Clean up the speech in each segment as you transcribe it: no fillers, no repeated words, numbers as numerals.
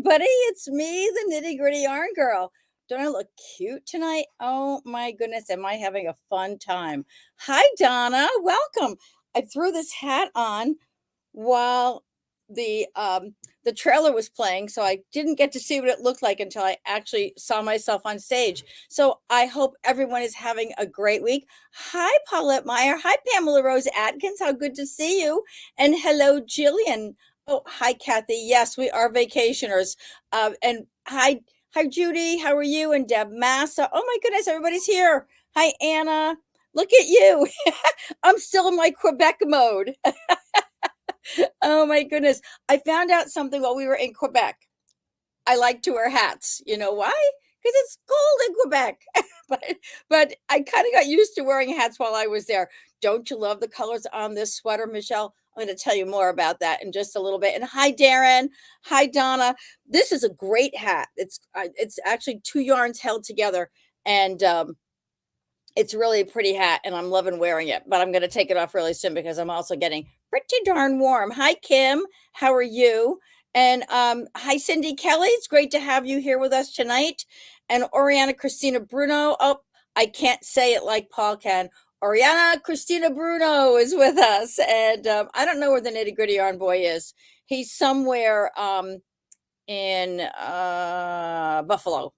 everybody. It's me, the nitty gritty yarn girl. Don't I look cute tonight? Oh my goodness, am I having a fun time? Hi, Donna. Welcome. I threw this hat on while the trailer was playing, so I didn't get to see what it looked like until I actually saw myself on stage. So I hope everyone is having a great week. Hi, Paulette Meyer. Hi, Pamela Rose Atkins. How good to see you. And hello, Jillian. Oh, hi, Kathy. Yes, we are vacationers. And hi, Judy. How are you? And Deb Massa. Oh my goodness, everybody's here. Hi, Anna. Look at you. I'm still in my Quebec mode. Oh my goodness. I found out something while we were in Quebec. I like to wear hats. You know why? Because it's cold in Quebec. but but I kind of got used to wearing hats while I was there. Don't you love the colors on this sweater, Michelle? I'm going to tell you more about that in just a little bit. And hi, Darren. Hi, Donna. This is a great hat. It's actually two yarns held together, and it's really a pretty hat, and I'm loving wearing it, but I'm going to take it off really soon because I'm also getting pretty darn warm. Hi, Kim. How are you? And hi, Cindy Kelly. It's great to have you here with us tonight. And Oriana Christina Bruno. Oh, I can't say it like Paul can. Oriana Christina Bruno is with us. And I don't know where the nitty gritty yarn boy is. He's somewhere in Buffalo.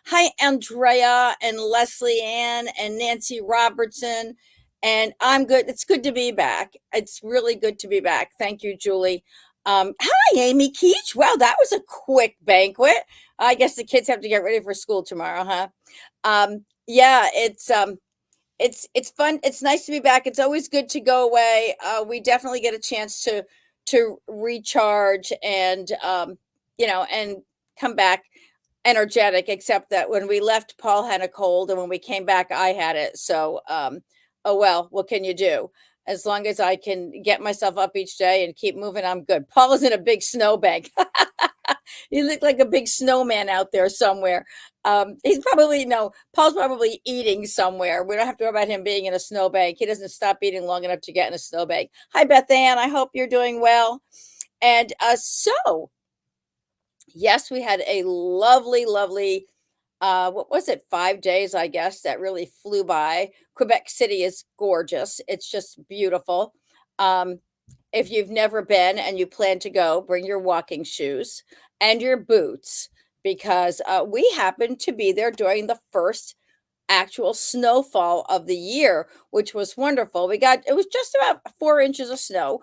Hi, Andrea and Leslie Ann and Nancy Robertson. And I'm good. It's good to be back. It's really good to be back. Thank you, Julie. Hi, Amy Keach. Wow, that was a quick banquet. I guess the kids have to get ready for school tomorrow, huh? Yeah, it's fun. It's nice to be back. It's always good to go away. We definitely get a chance to recharge and and come back energetic, except that when we left, Paul had a cold, and when we came back, I had it. So, oh well, what can you do? As long as I can get myself up each day and keep moving, I'm good. Paul is in a big snowbank. You look like a big snowman out there somewhere. He's probably no, Paul's probably eating somewhere. We don't have to worry about him being in a snowbank. He doesn't stop eating long enough to get in a snowbank. Hi, Beth Ann. I hope you're doing well. And so yes, we had a lovely, lovely, what was it, 5 days, I guess, that really flew by. Quebec City is gorgeous. It's just beautiful. Um, if you've never been and you plan to go, bring your walking shoes and your boots because we happened to be there during the first actual snowfall of the year, which was wonderful. It was just about 4 inches of snow,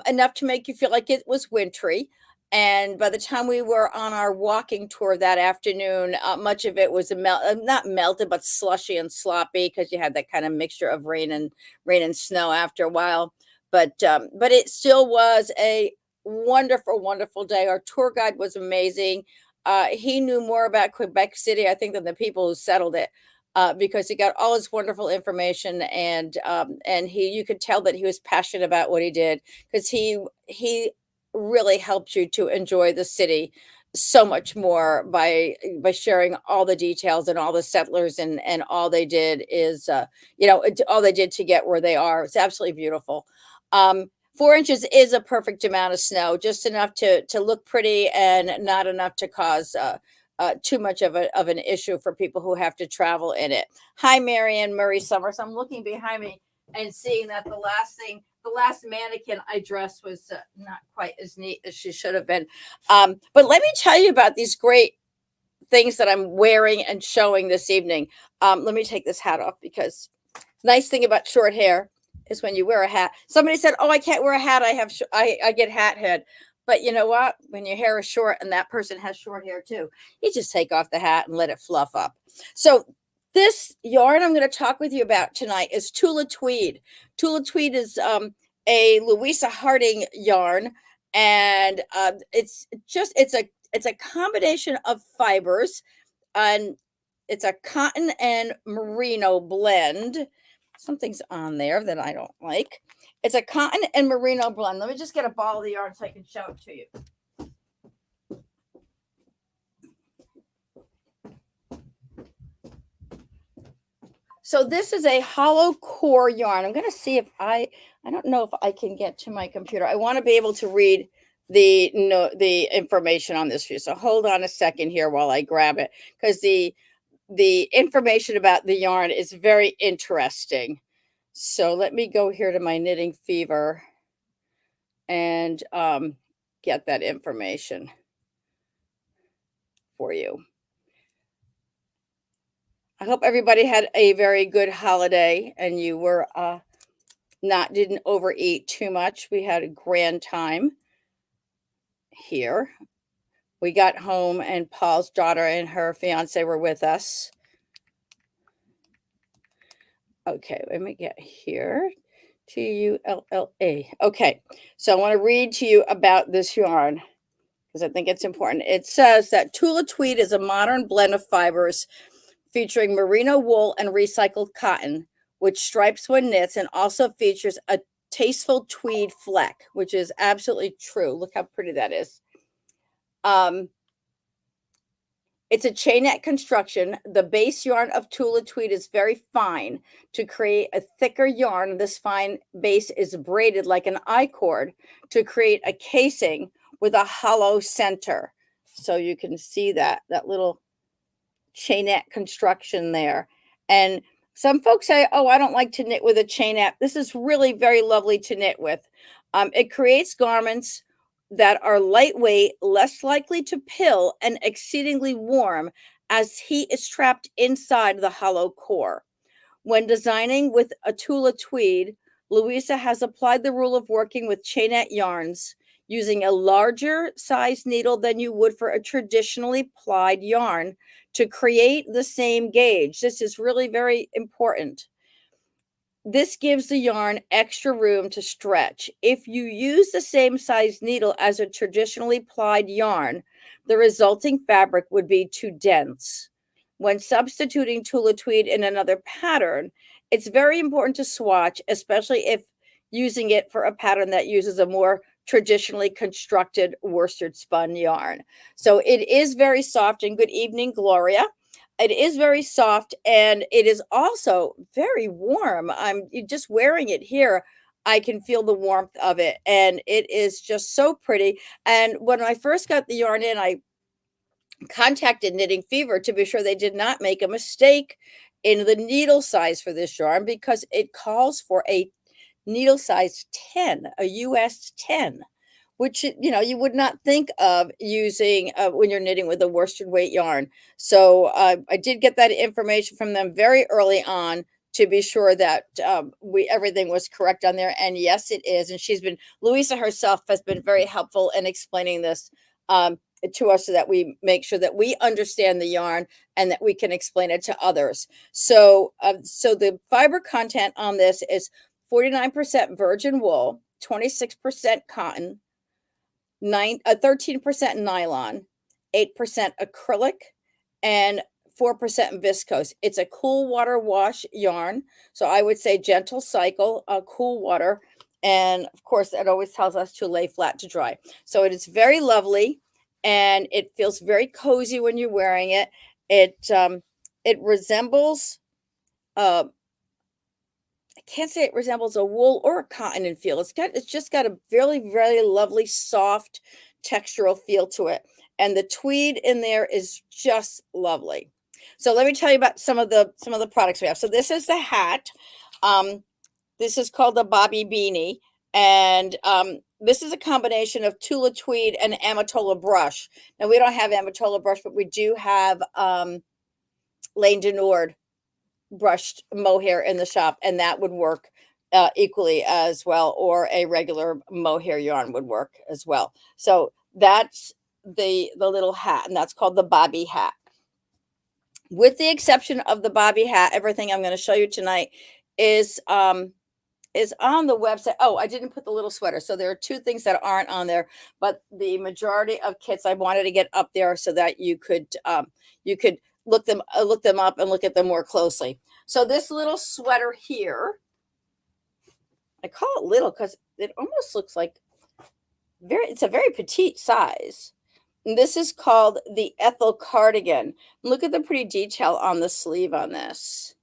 enough to make you feel like it was wintry. And by the time we were on our walking tour that afternoon, much of it was not melted, but slushy and sloppy because you had that kind of mixture of rain and snow after a while. But it still was a wonderful, wonderful day. Our tour guide was amazing. He knew more about Quebec City, I think, than the people who settled it because he got all his wonderful information and you could tell that he was passionate about what he did because he really helped you to enjoy the city so much more by sharing all the details and all the settlers and all they did is all they did to get where they are. It's absolutely beautiful. 4 inches is a perfect amount of snow, just enough to look pretty and not enough to cause too much of an issue for people who have to travel in it. Hi, Marianne Murray Summers. I'm looking behind me and seeing that the last mannequin I dressed was not quite as neat as she should have been. But let me tell you about these great things that I'm wearing and showing this evening. Let me take this hat off because nice thing about short hair is when you wear a hat. Somebody said, "Oh, I can't wear a hat. I get hat head." But you know what? When your hair is short and that person has short hair too, you just take off the hat and let it fluff up. So this yarn I'm going to talk with you about tonight is Tula Tweed. Tula Tweed is a Louisa Harding yarn, and it's a combination of fibers, and it's a cotton and merino blend. Something's on there that I don't like. It's a cotton and merino blend. Let me just get a ball of the yarn so I can show it to you. So this is a hollow core yarn. I'm going to see if I don't know if I can get to my computer. I want to be able to read the information on this for you. So hold on a second here while I grab it, because the information about the yarn is very interesting. So let me go here to my Knitting Fever and get that information for you. I hope everybody had a very good holiday and you were didn't overeat too much. We had a grand time here. We got home and Paul's daughter and her fiance were with us. Okay, let me get here. Tulla. Okay, so I want to read to you about this yarn because I think it's important. It says that Tula Tweed is a modern blend of fibers featuring merino wool and recycled cotton, which stripes when knits, and also features a tasteful tweed fleck, which is absolutely true. Look how pretty that is. It's a chainette construction. The base yarn of Tula Tweed is very fine. To create a thicker yarn, this fine base is braided like an I-cord to create a casing with a hollow center. So you can see that little chainette construction there. And some folks say, oh, I don't like to knit with a chainette. This is really very lovely to knit with. It creates garments that are lightweight, less likely to pill, and exceedingly warm as heat is trapped inside the hollow core. When designing with a Tula Tweed, Louisa has applied the rule of working with chainette yarns using a larger size needle than you would for a traditionally plied yarn to create the same gauge. This is really very important. This gives the yarn extra room to stretch. If you use the same size needle as a traditionally plied yarn, the resulting fabric would be too dense. When substituting Tula Tweed in another pattern, it's very important to swatch, especially if using it for a pattern that uses a more traditionally constructed worsted spun yarn. So it is very soft. And good evening, Gloria. It is very soft and it is also very warm. I'm just wearing it here. I can feel the warmth of it and it is just so pretty. And when I first got the yarn in, I contacted Knitting Fever to be sure they did not make a mistake in the needle size for this yarn because it calls for a needle size 10, a US 10, which you would not think of using when you're knitting with a worsted weight yarn. So I did get that information from them very early on to be sure that everything was correct on there. And yes, it is. And Louisa herself has been very helpful in explaining this to us so that we make sure that we understand the yarn and that we can explain it to others. So the fiber content on this is 49% virgin wool, 26% cotton, 13% nylon, 8% acrylic, and 4% viscose. It's a cool water wash yarn. So I would say gentle cycle, cool water. And of course, that always tells us to lay flat to dry. So it is very lovely and it feels very cozy when you're wearing it. It resembles I can't say it resembles a wool or a cotton in feel. It's just got a really, really lovely, soft textural feel to it. And the tweed in there is just lovely. So let me tell you about some of the products we have. So this is the hat. This is called the Bobby Beanie. And this is a combination of Tula Tweed and Amatola brush. Now we don't have Amatola brush, but we do have Lane Denord brushed mohair in the shop, and that would work equally as well, or a regular mohair yarn would work as well. So that's the little hat, and that's called the Bobby hat. With the exception of the Bobby hat, everything I'm going to show you tonight is on the website. Oh, I didn't put the little sweater. So there are two things that aren't on there, but the majority of kits I wanted to get up there so that you could look them up and look at them more closely. So this little sweater here, I call it little because it almost looks like it's a very petite size. And this is called the Ethel cardigan. Look at the pretty detail on the sleeve on this.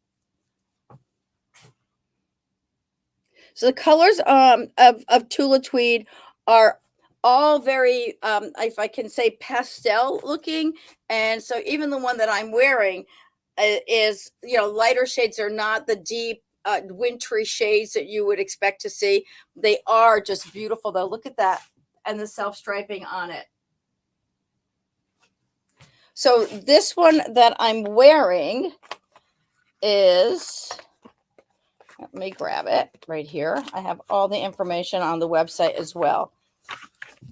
So the colors of Tula Tweed are all very, if I can say, pastel looking. And so even the one that I'm wearing is, lighter shades. Are not the deep, wintry shades that you would expect to see. They are just beautiful, though. Look at that. And the self striping on it. So this one that I'm wearing is, let me grab it right here. I have all the information on the website as well.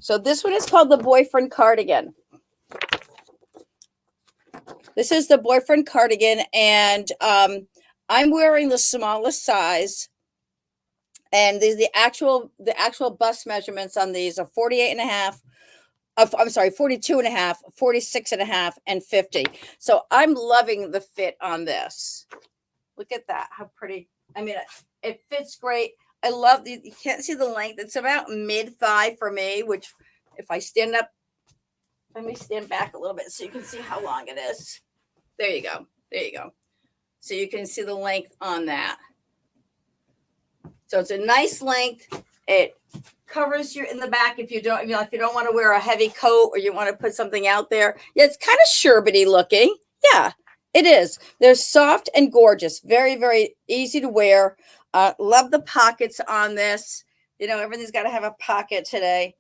So this one is called the Boyfriend Cardigan. This is the Boyfriend Cardigan, and I'm wearing the smallest size. And the actual bust measurements on these are 48 and a half. I'm sorry, 42 and a half, 46 and a half, and 50. So I'm loving the fit on this. Look at that. How pretty. I mean, it fits great. I love you can't see the length. It's about mid thigh for me, which if I stand up, let me stand back a little bit so you can see how long it is. There you go. There you go. So you can see the length on that. So it's a nice length. It covers you in the back if you don't want to wear a heavy coat or you want to put something out there. Yeah, it's kind of sherbety looking. Yeah, it is. They're soft and gorgeous. Very, very easy to wear. Love the pockets on this. Everything's got to have a pocket today.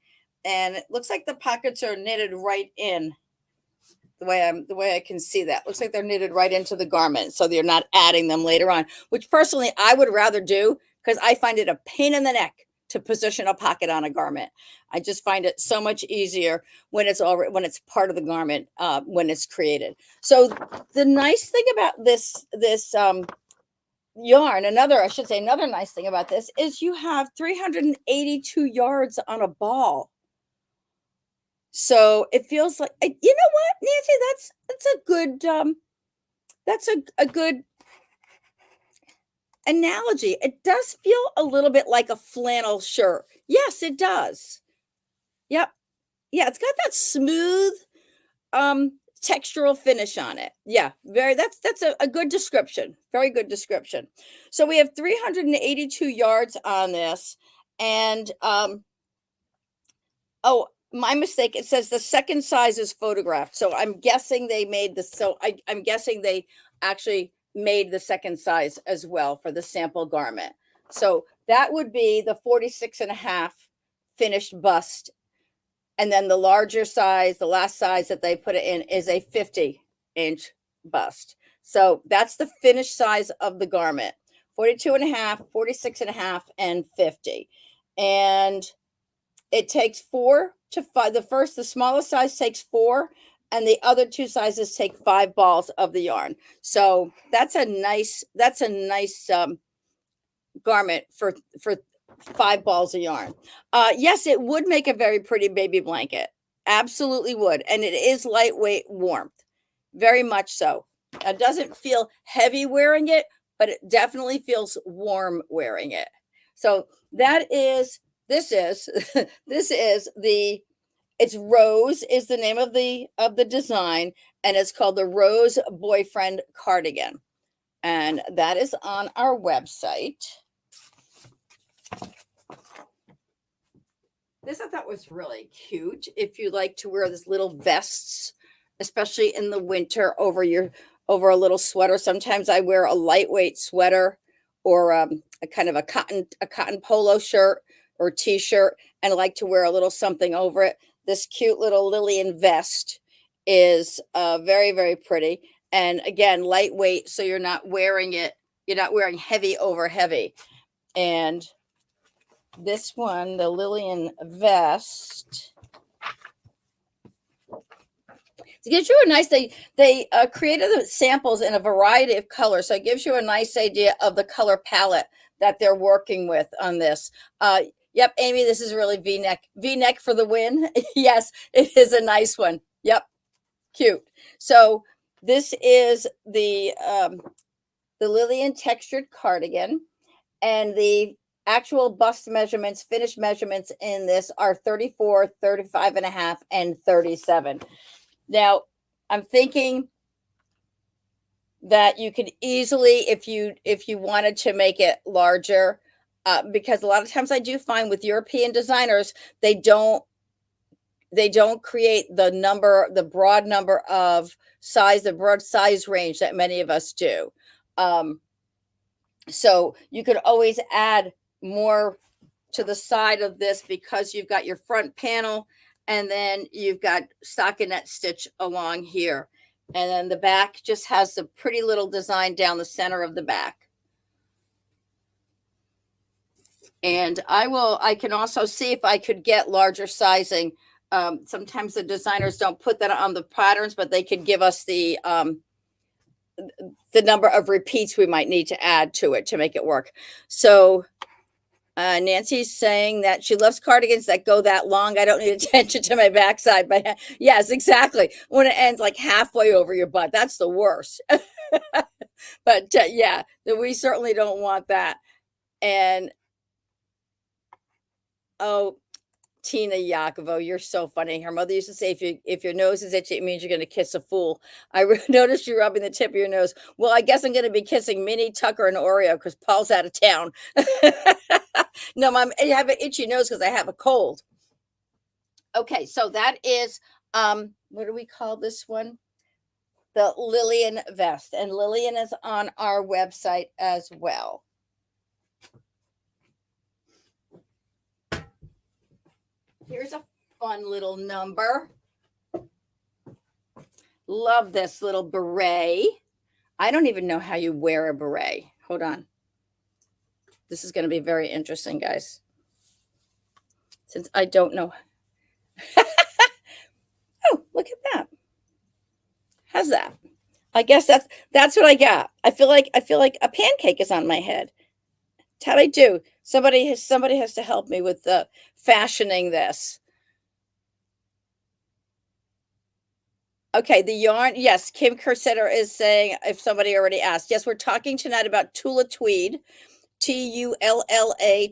And it looks like the pockets are knitted right in. The way I can see that. Looks like they're knitted right into the garment. So they're not adding them later on, which personally I would rather do because I find it a pain in the neck to position a pocket on a garment. I just find it so much easier when it's part of the garment, when it's created. So the nice thing about this yarn, another nice thing about this is you have 382 yards on a ball. So it feels like, you know what, Nancy, that's a good analogy. It does feel a little bit like a flannel shirt. Yes, it does. Yep. Yeah, it's got that smooth textural finish on it. Yeah, that's a good description. Very good description. So we have 382 yards on this, and oh, my mistake. It says the second size is photographed. So I'm guessing they made this. So I'm guessing they actually made the second size as well for the sample garment. So that would be the 46 and a half finished bust. And then the larger size, the last size that they put it in is a 50-inch bust. So that's the finished size of the garment. 42 and a half, 46 and a half, and 50. And it takes 4 to 5. The smallest size takes 4, and the other 2 sizes take 5 balls of the yarn. So that's a nice garment for 5 balls of yarn. Yes, it would make a very pretty baby blanket. Absolutely would. And it is lightweight warmth. Very much so. It doesn't feel heavy wearing it, but it definitely feels warm wearing it. So this is it's Rose is the name of the design, and it's called the Rose Boyfriend Cardigan. And that is on our website. This I thought was really cute. If you like to wear this little vests, especially in the winter over a little sweater. Sometimes I wear a lightweight sweater or a kind of a cotton polo shirt or t-shirt, and I like to wear a little something over it. This cute little Lillian vest is very, very pretty. And again, lightweight, so you're not wearing heavy over heavy. And this one, the Lillian vest, it gives you a nice, they created the samples in a variety of colors. So it gives you a nice idea of the color palette that they're working with on this. Yep, Amy, this is really V-neck for the win. Yes, it is a nice one. Yep, cute. So this is the Lillian textured cardigan, and the actual bust measurements, finished measurements in this are 34, 35 and a half, and 37. Now, I'm thinking that you could easily, if you wanted to make it larger, because a lot of times I do find with European designers, they don't they don't create the broad number of the broad size range that many of us do. Um, so you could always add more to the side of this because you've got your front panel and then you've got stockinette stitch along here. And then the back just has the pretty little design down the center of the back. And I can also see if I could get larger sizing. Sometimes the designers don't put that on the patterns, but they could give us the number of repeats we might need to add to it to make it work. So Nancy's saying that she loves cardigans that go that long. I don't need attention to my backside. But yes, exactly. When it ends like halfway over your butt, that's the worst. But yeah, we certainly don't want that. And oh, Tina Yakovo, you're so funny. Her mother used to say, if your nose is itchy, it means you're going to kiss a fool. I noticed you rubbing the tip of your nose. Well, I guess I'm going to be kissing Minnie, Tucker, and Oreo because Paul's out of town. No, Mom, I have an itchy nose because I have a cold. Okay, so that is what do we call this one? The Lillian vest, and Lillian is on our website as well. Here's a fun little number. Love this little beret. I don't even know how you wear a beret. Hold on. This is going to be very interesting, guys. Since I don't know. Oh, look at that. How's that? I guess that's what I got. I feel like a pancake is on my head. How'd I do? Somebody has to help me with the fashioning this. Okay, the yarn. Yes, Kim Kersetter is saying, if somebody already asked. Yes, we're talking tonight about Tula Tweed, Tulla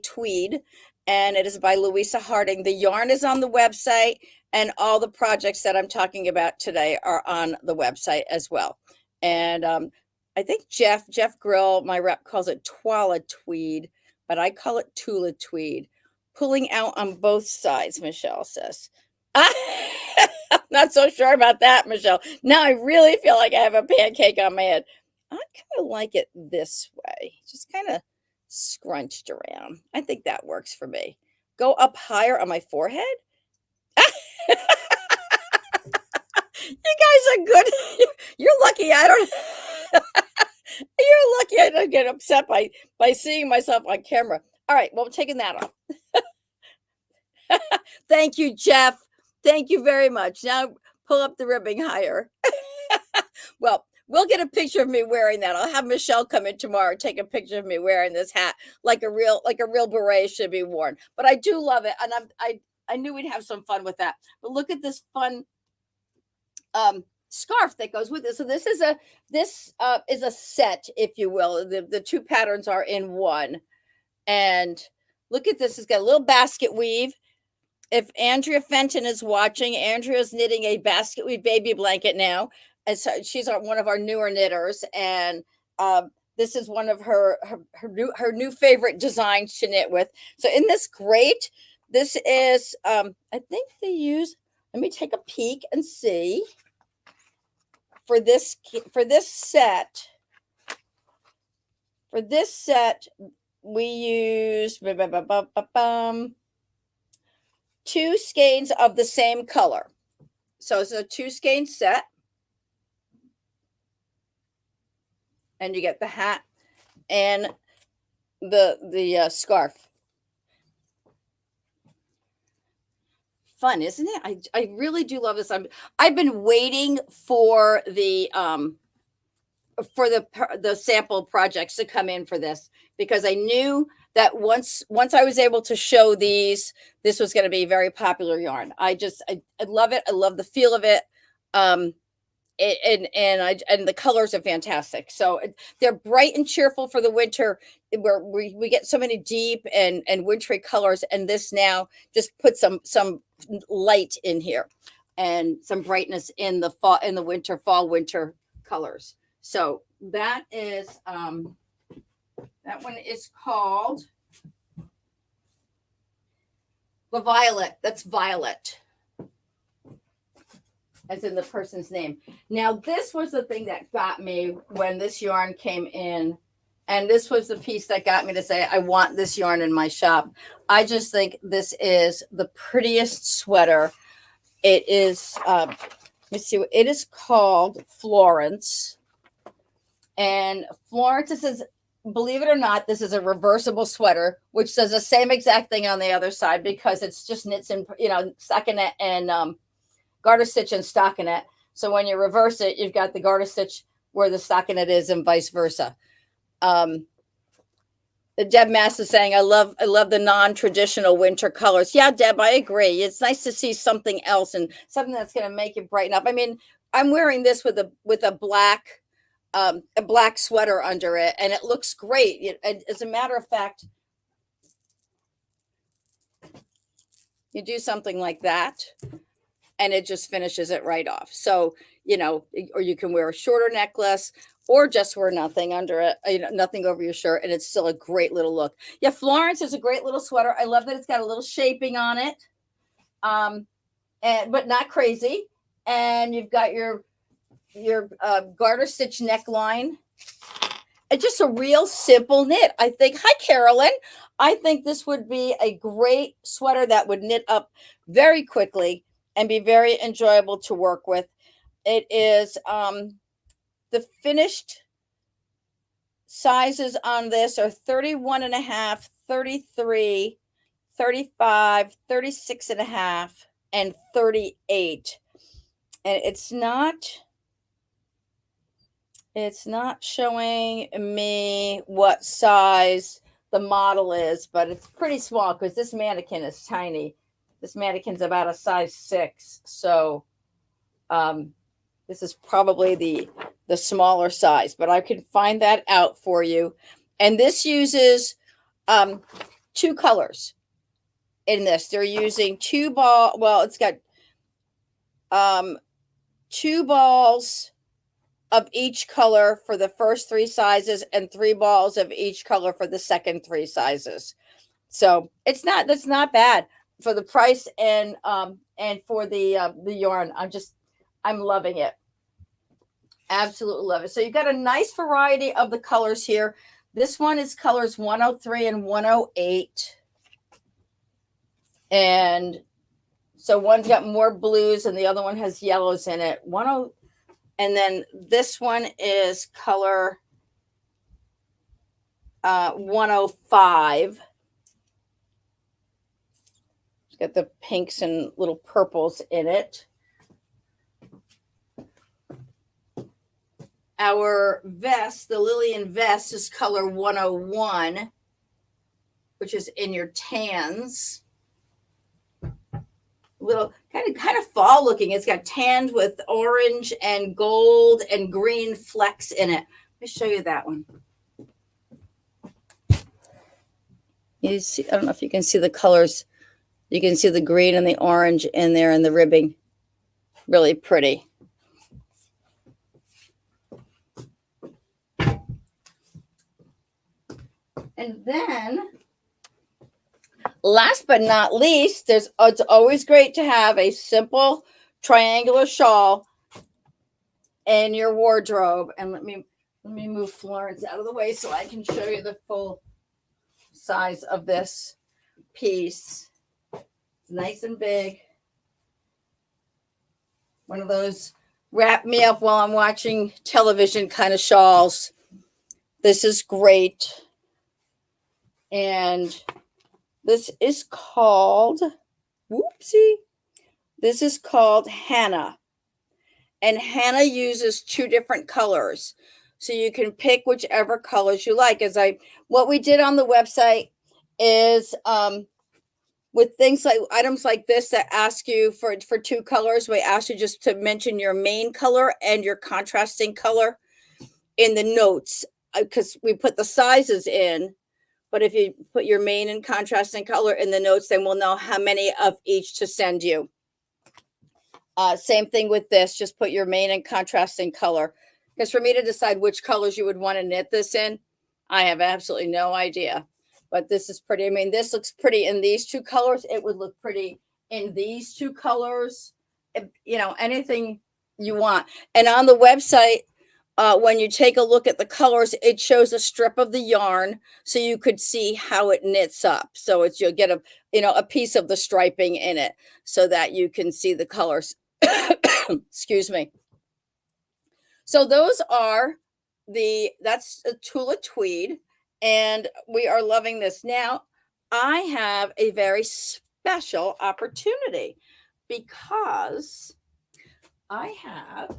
Tweed, and it is by Louisa Harding. The yarn is on the website, and all the projects that I'm talking about today are on the website as well. And I think Jeff Grill, my rep, calls it Twala Tweed, but I call it Tula Tweed. Pulling out on both sides, Michelle says. I'm not so sure about that, Michelle. Now I really feel like I have a pancake on my head. I kind of like it this way, just kind of scrunched around. I think that works for me. Go up higher on my forehead. You guys are good. You're lucky I don't. You're lucky I don't get upset by seeing myself on camera. All right, well, I'm taking that off. Thank you, Jeff. Thank you very much. Now pull up the ribbing higher. Well, we'll get a picture of me wearing that. I'll have Michelle come in tomorrow and take a picture of me wearing this hat like a real beret should be worn. But I do love it, and I knew we'd have some fun with that. But look at this fun scarf that goes with it. So this is a set, if you will. The two patterns are in one, and look at this. It's got a little basket weave. If Andrea Fenton is watching, Andrea's knitting a basket weave baby blanket now. And so she's one of our newer knitters. And this is one of her new favorite designs to knit with. So in this grate, this is, I think they use, let me take a peek and see. For this set, we used 2 skeins of the same color. So it's a 2 skein set. And you get the hat and the scarf. Fun, isn't it? I really do love this. I've been waiting for the sample projects to come in for this, because I knew that once I was able to show these, this was going to be a very popular yarn. I love it. I love the feel of it. And the colors are fantastic. So they're bright and cheerful for the winter, where we get so many deep and wintry colors. And this now just puts some light in here and some brightness in the fall winter colors. So that is that one is called the Violet. That's Violet. as in the person's name. Now, this was the thing that got me when this yarn came in. And this was the piece that got me to say, I want this yarn in my shop. I just think this is the prettiest sweater. It is, let's see, it is called Florence. And Florence, this is, believe it or not, this is a reversible sweater, which does the same exact thing on the other side because it's just knits and, stockinette and garter stitch and stockinette. So when you reverse it, you've got the garter stitch where the stockinette is and vice versa. Deb Mass is saying, I love the non-traditional winter colors. Yeah, Deb, I agree. It's nice to see something else and something that's going to make it brighten up. I mean, I'm wearing this with a black sweater under it, and it looks great. As a matter of fact, you do something like that, and it just finishes it right off. So, or you can wear a shorter necklace or just wear nothing under it, nothing over your shirt, and it's still a great little look. Yeah, Florence is a great little sweater. I love that it's got a little shaping on it, but not crazy. And you've got your garter stitch neckline. It's just a real simple knit. I think, hi, Carolyn. I think this would be a great sweater that would knit up very quickly and be very enjoyable to work with. It is the finished sizes on this are 31 and a half, 33, 35, 36 and a half, and 38. And it's not showing me what size the model is, but it's pretty small because this mannequin is tiny. This mannequin's about a size 6. So this is probably the smaller size, but I can find that out for you. And this uses 2 colors in this. They're using it's got 2 balls of each color for the first 3 sizes and 3 balls of each color for the second 3 sizes. So that's not bad for the price and for the yarn. I'm loving it. Absolutely love it. So you've got a nice variety of the colors here. This one is colors 103 and 108. And so one's got more blues and the other one has yellows in it. And then this one is color 105. It's got the pinks and little purples in it. Our vest, the Lillian vest, is color 101, which is in your tans. Little kind of fall looking. It's got tanned with orange and gold and green flecks in it. Let me show you that one. You see, I don't know if you can see the colors. You can see the green and the orange in there and the ribbing. Really pretty. And then, last but not least, it's always great to have a simple triangular shawl in your wardrobe. And let me move Florence out of the way so I can show you the full size of this piece. It's nice and big. One of those wrap me up while I'm watching television kind of shawls. This is great. And this is called, this is called Hannah. And Hannah uses 2 different colors. So you can pick whichever colors you like. What we did on the website is with things like items like this that ask you for 2 colors, we ask you just to mention your main color and your contrasting color in the notes, because we put the sizes in. But if you put your main and contrasting color in the notes, then we'll know how many of each to send you. Same thing with this. Just put your main and contrasting color. Because for me to decide which colors you would want to knit this in, I have absolutely no idea. But this is pretty. I mean, this looks pretty in these 2 colors. It would look pretty in these 2 colors. anything you want. And on the website, when you take a look at the colors, it shows a strip of the yarn so you could see how it knits up. So you'll get a piece of the striping in it so that you can see the colors. Excuse me. So that's a Tula tweed, and we are loving this. Now, I have a very special opportunity because I have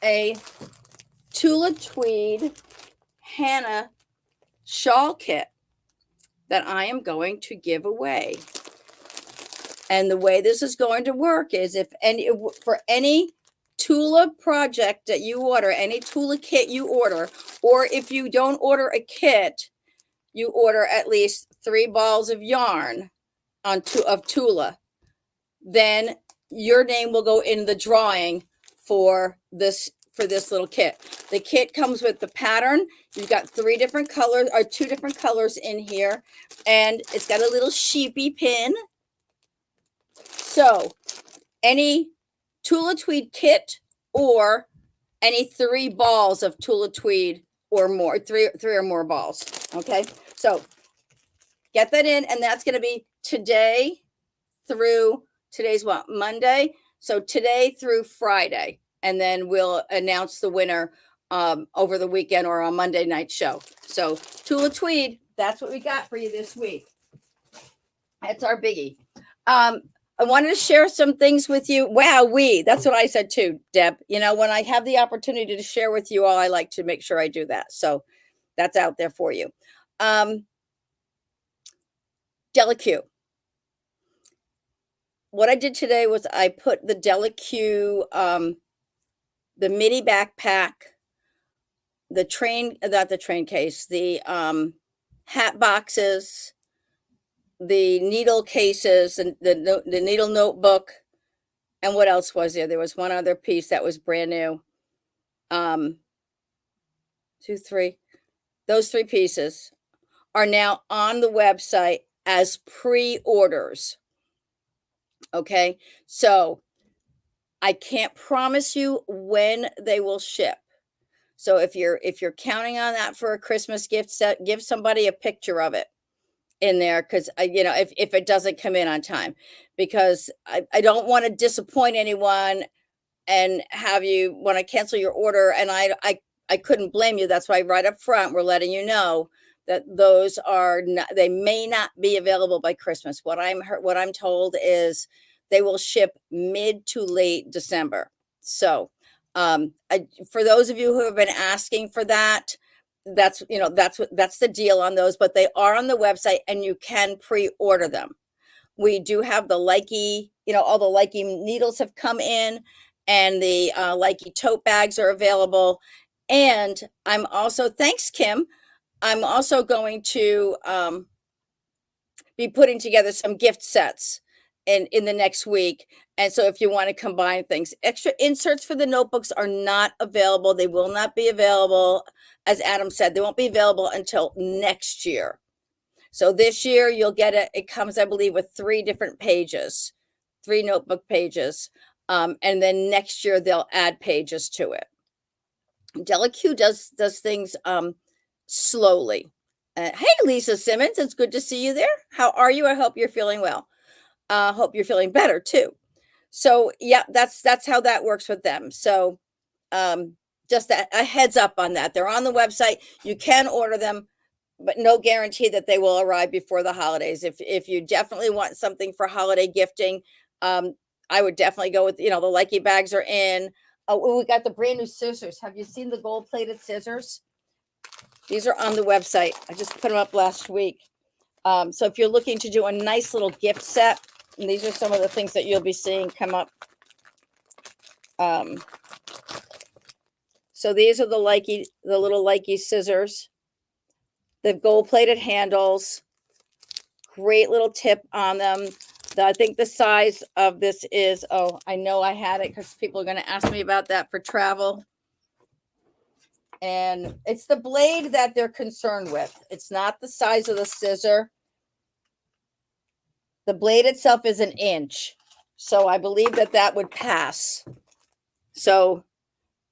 a Tula tweed Hannah shawl kit that I am going to give away. And the way this is going to work is for any Tula project that you order, any Tula kit you order, or if you don't order a kit, you order at least 3 balls of yarn of Tula, then your name will go in the drawing for this little kit. The kit comes with the pattern. You've got 3 different colors or 2 different colors in here, and it's got a little sheepy pin. So any Tula tweed kit or any 3 balls of Tula tweed or more, three or more balls. Okay, so get that in, and that's going to be today's what, Monday? So today through Friday, and then we'll announce the winner over the weekend or on Monday night show. So Tula tweed, that's what we got for you this week. That's our biggie. I wanted to share some things with you. Wow, that's what I said too, Deb. When I have the opportunity to share with you all, I like to make sure I do that. So that's out there for you. Delaque. What I did today was I put the Delaque, the midi backpack, not the train case, the hat boxes, the needle cases, and the needle notebook. And what else was there? There was one other piece that was brand new. 2, 3. Those 3 pieces are now on the website as pre-orders. Okay, so I can't promise you when they will ship. So if you're counting on that for a Christmas gift set, give somebody a picture of it in there, because if it doesn't come in on time, because I don't want to disappoint anyone and have you want to cancel your order, and I couldn't blame you. That's why right up front we're letting you know that those are not, they may not be available by Christmas. What I'm told is they will ship mid to late December. So for those of you who have been asking for that, that's the deal on those, but they are on the website and you can pre-order them. We do have the Likey, all the Likey needles have come in, and the Likey tote bags are available. And I'm also, thanks, Kim, I'm also going to be putting together some gift sets in the next week. And so if you want to combine things, extra inserts for the notebooks are not available. They will not be available. As Adam said, they won't be available until next year. So this year you'll get it. It comes, I believe, with 3 different pages, 3 notebook pages. And then next year they'll add pages to it. Delaque does things slowly. Hey, Lisa Simmons, it's good to see you there. How are you? I hope you're feeling well. Hope you're feeling better too. So yeah, that's how that works with them. So just a heads up on that. They're on the website. You can order them, but no guarantee that they will arrive before the holidays. If you definitely want something for holiday gifting, I would definitely go with, the Likey bags are in. We got the brand new scissors. Have you seen the gold plated scissors? These are on the website. I just put them up last week. So if you're looking to do a nice little gift set, and these are some of the things that you'll be seeing come up. So these are the little Likey scissors. The gold plated handles. Great little tip on them. I think the size of this is, I know I had it because people are going to ask me about that for travel. And it's the blade that they're concerned with. It's not the size of the scissor. The blade itself is 1 inch. So I believe that that would pass. So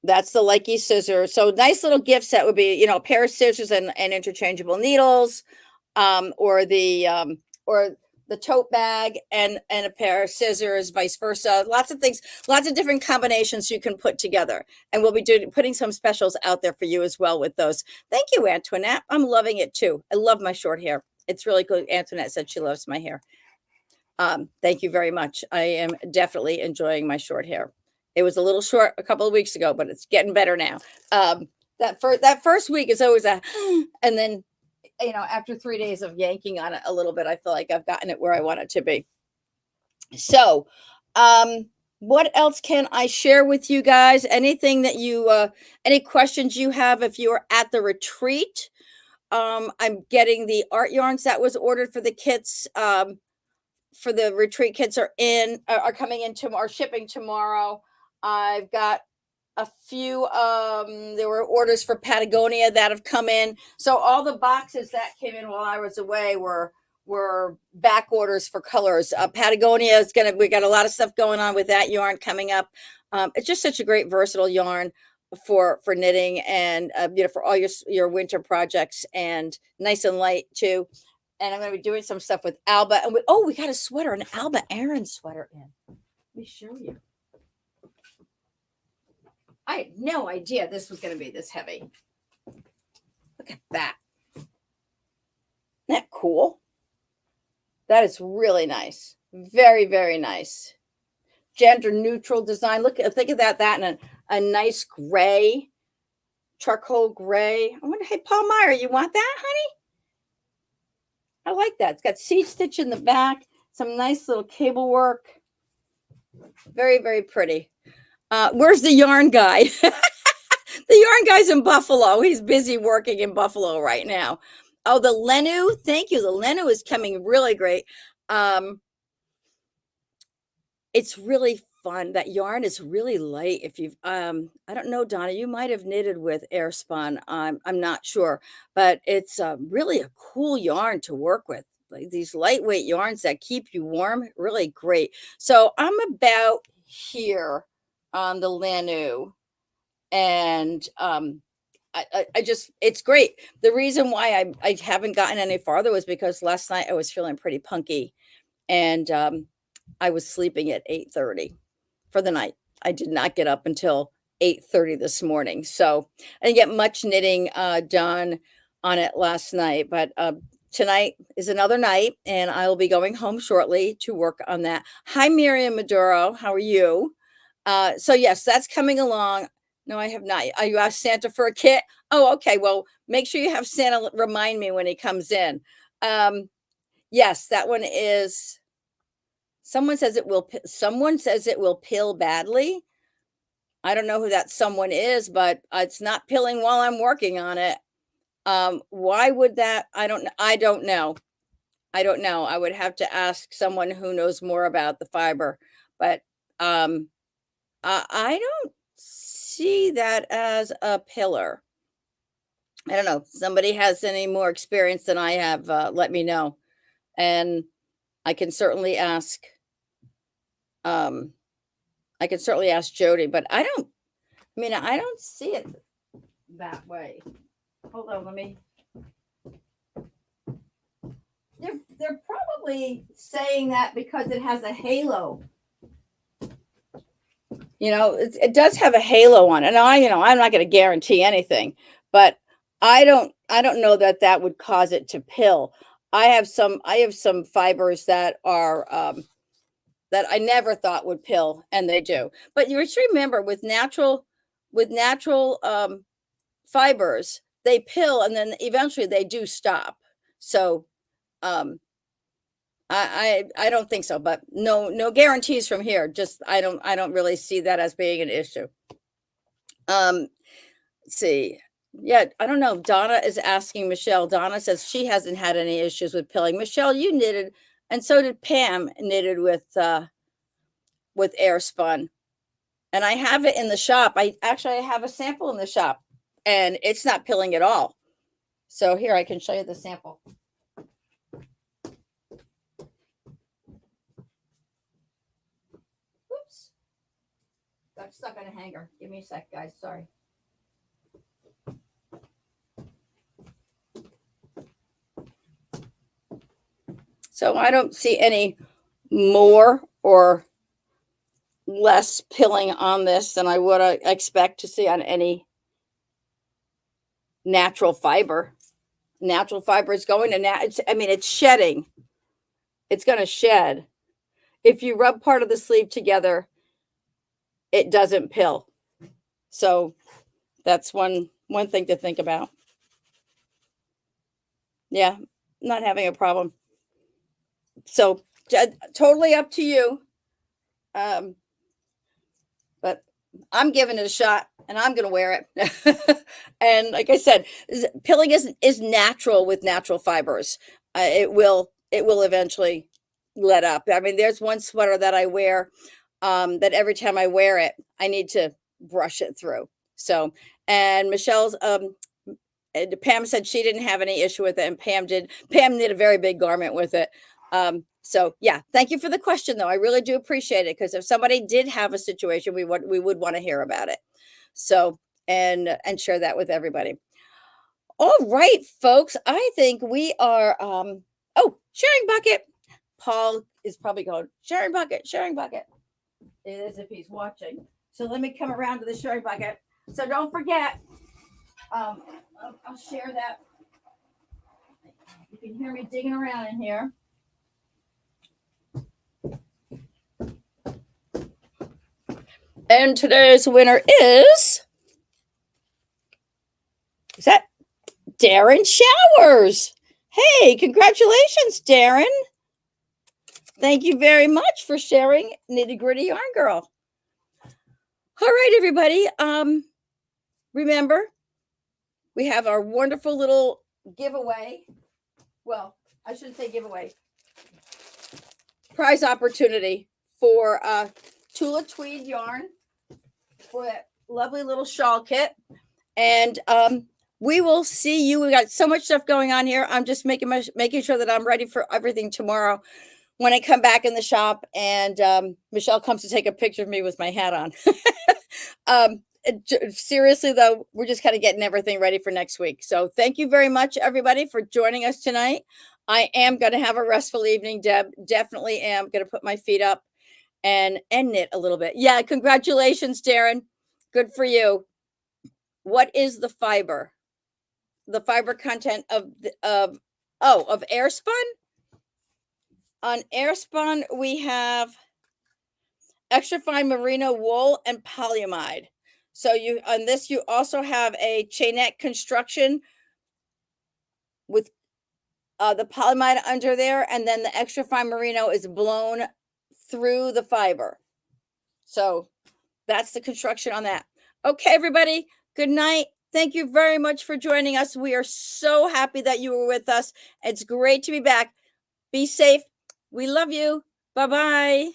that's the Likey scissors. So nice little gift set would be, you know, a pair of scissors and interchangeable needles, or the tote bag and a pair of scissors, vice versa. Lots of things, lots of different combinations you can put together. And we'll be putting some specials out there for you as well with those. Thank you, Antoinette. I'm loving it too. I love my short hair. It's really good. Antoinette said she loves my hair. Thank you very much. I am definitely enjoying my short hair. It was a little short a couple of weeks ago, but it's getting better now. That first week is always a, and then, you know, after 3 days of yanking on it a little bit, I feel like I've gotten it where I want it to be. So, what else can I share with you guys? Anything that you, any questions you have if you are at the retreat? I'm getting the art yarns that was ordered for the kits. For the retreat kits are coming in tomorrow, shipping tomorrow. I've got a few there were orders for Patagonia that have come in. So all the boxes that came in while I was away were back orders for colors. Patagonia is we got a lot of stuff going on with that yarn coming up. It's just such a great versatile yarn for knitting and you know, for all your winter projects, and nice and light too. And I'm going to be doing some stuff with Alba. And we got a sweater, an Alba Aaron sweater in. Let me show you. I had no idea this was going to be this heavy. Look at that. Isn't that cool? That is really nice. Very, very nice. Gender neutral design. Think of that in a nice gray, charcoal gray. I wonder, hey, Paul Meyer, you want that, honey? I like that. It's got seed stitch in the back, some nice little cable work. Very, very pretty. Where's the yarn guy? The yarn guy's in Buffalo. He's busy working in Buffalo right now. Oh, the Lenu. Thank you. The Lenu is coming really great. It's really fun. That yarn is really light. If you've, I don't know, Donna, you might have knitted with Airspun. I'm not sure, but it's really a cool yarn to work with. Like these lightweight yarns that keep you warm, really great. So I'm about here on the Lanu, and I just, it's great. The reason why I haven't gotten any farther was because last night I was feeling pretty punky, and I was sleeping at 8:30 for the night. I did not get up until 8:30 this morning. So I didn't get much knitting done on it last night, but tonight is another night, and I will be going home shortly to work on that. Hi, Miriam Maduro. How are you? So yes, that's coming along. No, I have not. You asked Santa for a kit? Oh, okay. Well, make sure you have Santa remind me when he comes in. Yes, that one is. Someone says it will pill badly. I don't know who that someone is, but it's not pilling while I'm working on it. Why would that? I don't know. I don't know. I would have to ask someone who knows more about the fiber, but I don't see that as a pillar. I don't know. Somebody has any more experience than I have, let me know. And I can certainly ask Jody, but I don't see it that way. Hold on, they're probably saying that because it has a halo. You know, it does have a halo on it. And I'm not going to guarantee anything, but I don't know that would cause it to pill. I have some fibers that are that I never thought would pill, and they do. But you should remember, with natural fibers, they pill and then eventually they do stop. So I don't think so, but no guarantees from here. Just I don't really see that as being an issue. Let's see. Yeah, I don't know. Donna is asking Michelle. Donna says she hasn't had any issues with pilling. Michelle, you knitted, and so did Pam, knitted with Airspun. And I have it in the shop. I have a sample in the shop, and it's not pilling at all. So here, I can show you the sample. got stuck on a hanger. Give me a sec, guys. Sorry. So I don't see any more or less pilling on this than I would expect to see on any natural fiber. Natural fiber is going to it's shedding. It's going to shed. If you rub part of the sleeve together, it doesn't pill. So that's one thing to think about. Yeah, not having a problem. So totally up to you. But I'm giving it a shot and I'm going to wear it. And like I said, pilling is natural with natural fibers. It will eventually let up. I mean, there's one sweater that I wear that every time I wear it, I need to brush it through. So, and Michelle's, Pam said she didn't have any issue with it, and Pam did. Pam did a very big garment with it. So yeah, thank you for the question, though. I really do appreciate it, because if somebody did have a situation, we would want to hear about it. So and share that with everybody. All right, folks. I think we are. Sharing bucket. Paul is probably going sharing bucket. Sharing bucket. It is if he's watching. So let me come around to the sharing bucket. So don't forget. I'll share that. You can hear me digging around in here. And today's winner is that Darren Showers. Hey, congratulations, Darren. Thank you very much for sharing Nitty Gritty Yarn Girl. All right, everybody. Remember, we have our wonderful little giveaway. Well, I shouldn't say giveaway. Prize opportunity for Tula Tweed yarn for that lovely little shawl kit. And we will see you. We got so much stuff going on here. I'm just making sure that I'm ready for everything tomorrow when I come back in the shop, and Michelle comes to take a picture of me with my hat on. Seriously, though, we're just kind of getting everything ready for next week. So thank you very much, everybody, for joining us tonight. I am going to have a restful evening, Deb. Definitely am going to put my feet up and knit a little bit. Yeah, congratulations, Darren. Good for you. What is the fiber? The fiber content of Airspun? On Airspun, we have extra fine merino wool and polyamide. So on this, you also have a chainette construction with the polyamide under there, and then the extra fine merino is blown through the fiber. So that's the construction on that. Okay, everybody, good night. Thank you very much for joining us. We are so happy that you were with us. It's great to be back. Be safe. We love you. Bye-bye.